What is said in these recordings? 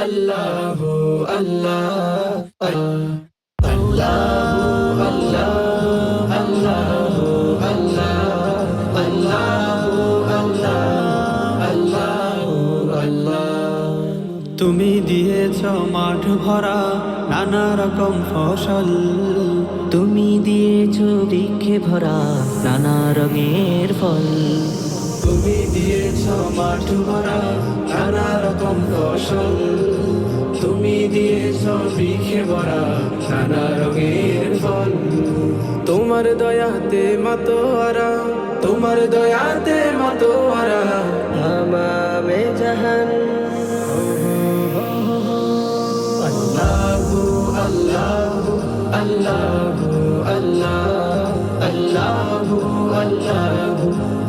আল্লাহু আল্লাহ আল্লাহু আল্লাহ আল্লাহু আল্লাহ আল্লাহু আল্লাহ আল্লাহু আল্লাহ। তুমি দিয়েছ মাঠ ভরা নানা রকম ফসল, তুমি দিয়েছ বৃক্ষে ভরা নানা রঙের ফল। তুমি দিয়েছ মাঠ ভরা নানা রকম ফসল, তুমি দিয়েছ বৃক্ষে ভরা নানা রঙের ফল। তোমার দয়াতে মাতোয়ারা, তোমার দয়াতে মাতোয়ারা তামামে জাহান। আল্লাহু আল্লাহু আল্লাহু আল্লাহ আল্লাহু আল্লাহু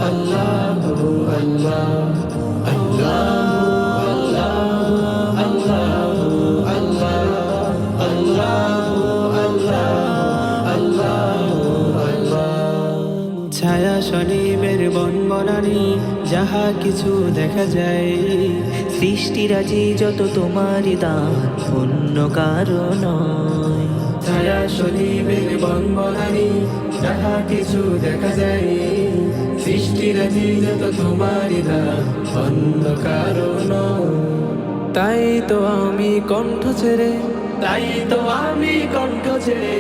আল্লাহু আল্লাহ আল্লাহু আল্লাহু আল্লাহ আল্লাহু আল্লাহু আল্লাহ। ছায়া শনিবের বনবনানি যাহা কিছু দেখা যায়, সৃষ্টিরাজি যত তোমারই দান, অন্য কারো নয়। ছায়া শনিবের বনবনানি যাহা কিছু দেখা যায়, সৃষ্টিরাজি যত তোমারই দান, অন্য কারো নয়। তাই তো আমি কণ্ঠ ছেড়ে, তাই তো আমি কণ্ঠ ছেড়ে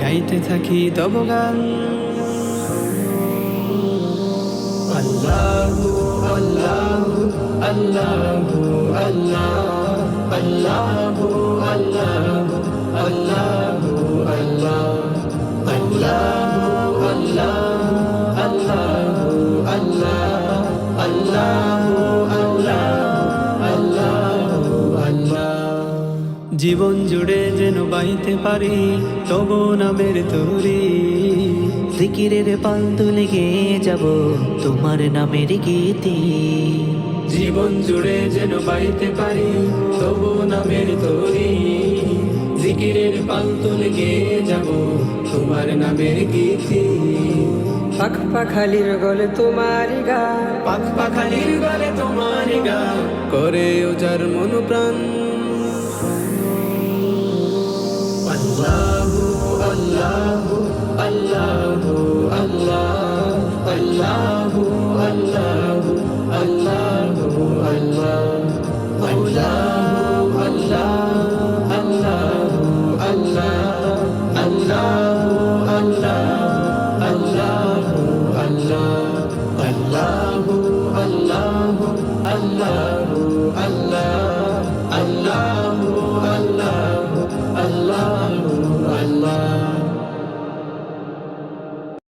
গাইতে থাকি তব গান। আল্লাহু আল্লাহু আল্লাহু আল্লাহ আল্লাহু আল্লাহু আল্লাহু আল্লাহ আল্লাহু আল্লাহ আল্লাহু আল্লাহ আল্লাহু আল্লাহ আল্লাহু আল্লাহ। জীবন জুড়ে যেন বাইতে পারি তবু নামের তরি, জিকিরের পাল তুলে গেয়ে যাব তোমার নামের গীতি। জীবন জুড়ে যেন বাইতে পারি তবু নামের তরি, জিকিরের পাল তুলে গেয়ে যাব তোমার নামের গীতি। পাখ পাখালির গলে তোমারি গান, পাখ পাখালির গলে তোমারি গান করে ওজার মন প্রাণ। আল্লাহু আল্লাহু আল্লাহু আল্লাহ আল্লাহু আল্লাহু আল্লাহু আল্লাহ আল্লাহু আল্লাহ আল্লাহু আল্লাহ আল্লাহু আল্লাহ আল্লাহু আল্লাহ আল্লাহু আল্লাহু আল্লাহু আল্লাহ আল্লাহু আল্লাহু আল্লাহু আল্লাহ।